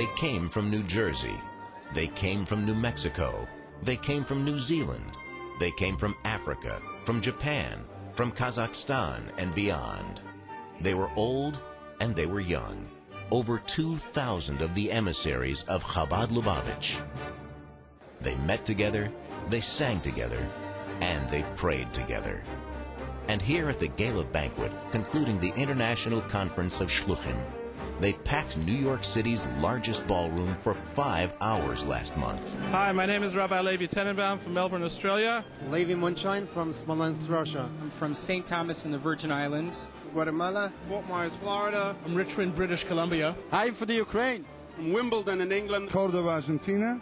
They came from New Jersey. They came from New Mexico. They came from New Zealand. They came from Africa, from Japan, from Kazakhstan, and beyond. They were old and they were young. Over 2,000 of the emissaries of Chabad Lubavitch. They met together, they sang together, and they prayed together. And here at the Gala Banquet, concluding the International Conference of Shluchim, they packed New York City's largest ballroom for 5 hours last month. Hi, my name is Rabbi Levi Tenenbaum from Melbourne, Australia. Levi Munshine from Smolensk, Russia. I'm from St. Thomas in the Virgin Islands. Guatemala. Fort Myers, Florida. From Richmond, British Columbia. I'm from the Ukraine. From Wimbledon in England. Córdoba, Argentina.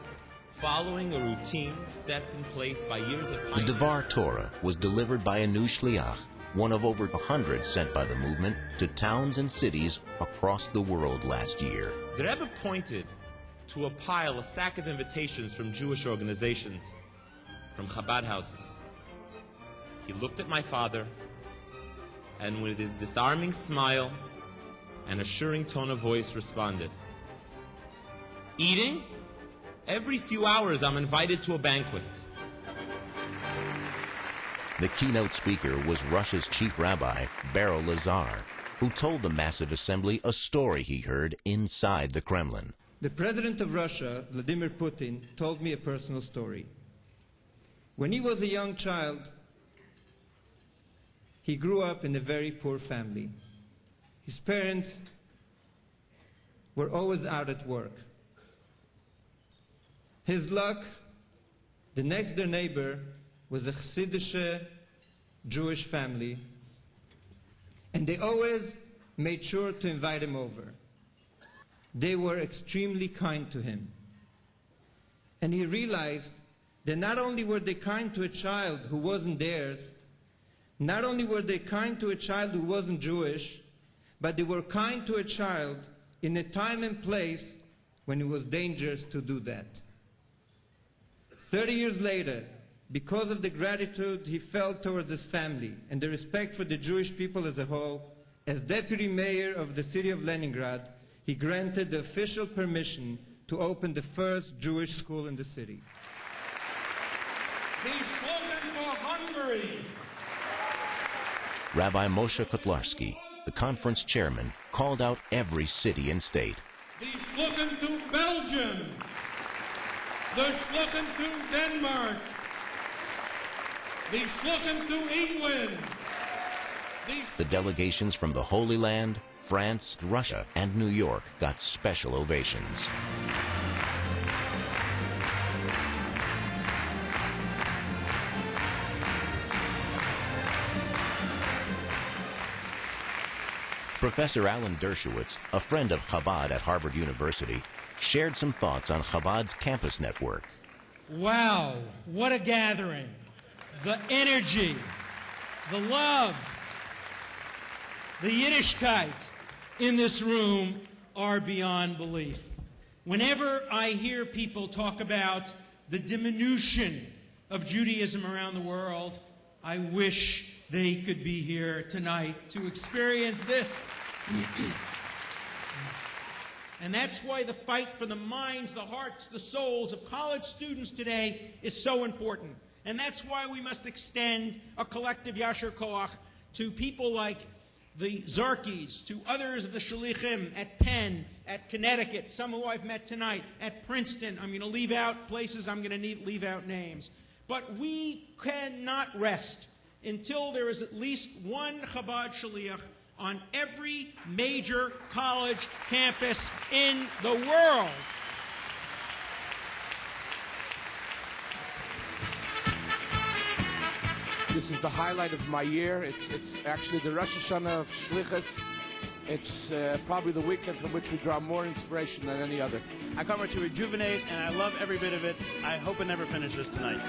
Following a routine set in place by years of The Devar Torah was delivered by a new shliach, one of over 100 sent by the movement to towns and cities across the world last year. The Rebbe pointed to a stack of invitations from Jewish organizations, from Chabad houses. He looked at my father, and with his disarming smile and assuring tone of voice responded, "Eating? Every few hours I'm invited to a banquet." The keynote speaker was Russia's chief rabbi, Beryl Lazar, who told the massive assembly a story he heard inside the Kremlin. The president of Russia, Vladimir Putin, told me a personal story. When he was a young child, he grew up in a very poor family. His parents were always out at work. His luck, the next door neighbor was a Hasidic Jewish family, and they always made sure to invite him over. They were extremely kind to him. And he realized that not only were they kind to a child who wasn't theirs, not only were they kind to a child who wasn't Jewish, but they were kind to a child in a time and place when it was dangerous to do that. 30 years later, because of the gratitude he felt towards his family and the respect for the Jewish people as a whole, as deputy mayor of the city of Leningrad, he granted the official permission to open the first Jewish school in the city. The slogan for Hungary. Rabbi Moshe Kotlarski, the conference chairman, called out every city and state. The slogan to Belgium. The slogan to Denmark. The slogan to England. The delegations from the Holy Land, France, Russia, and New York got special ovations. Professor Alan Dershowitz, a friend of Chabad at Harvard University, shared some thoughts on Chabad's campus network. Wow, what a gathering. The energy, the love, the Yiddishkeit in this room are beyond belief. Whenever I hear people talk about the diminution of Judaism around the world, I wish they could be here tonight to experience this. And that's why the fight for the minds, the hearts, the souls of college students today is so important. And that's why we must extend a collective Yasher Koach to people like the Zarkis, to others of the Shalichim at Penn, at Connecticut, some who I've met tonight, at Princeton. I'm going to leave out places, I'm going to leave out names. But we cannot rest until there is at least one Chabad Shaliach on every major college campus in the world. This is the highlight of my year. It's actually the Rosh Hashanah of Shlichus. It's probably the weekend from which we draw more inspiration than any other. I come here to rejuvenate, and I love every bit of it. I hope it never finishes tonight.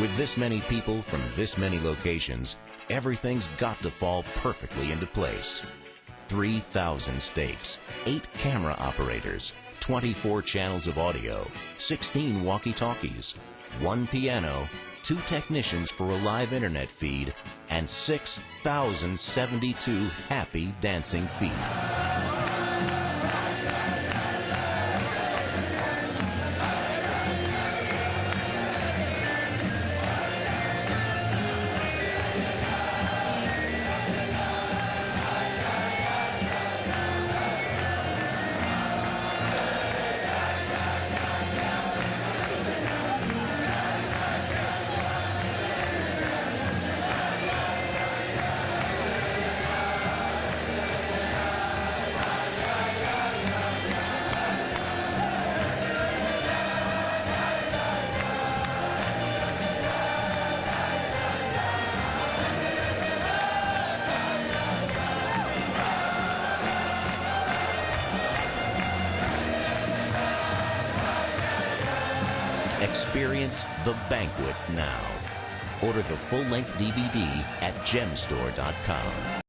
With this many people from this many locations, everything's got to fall perfectly into place. 3,000 stakes, 8 camera operators, 24 channels of audio, 16 walkie-talkies, 1 piano, 2 technicians for a live internet feed, and 6,072 happy dancing feet. Experience the banquet now. Order the full-length DVD at gemstore.com.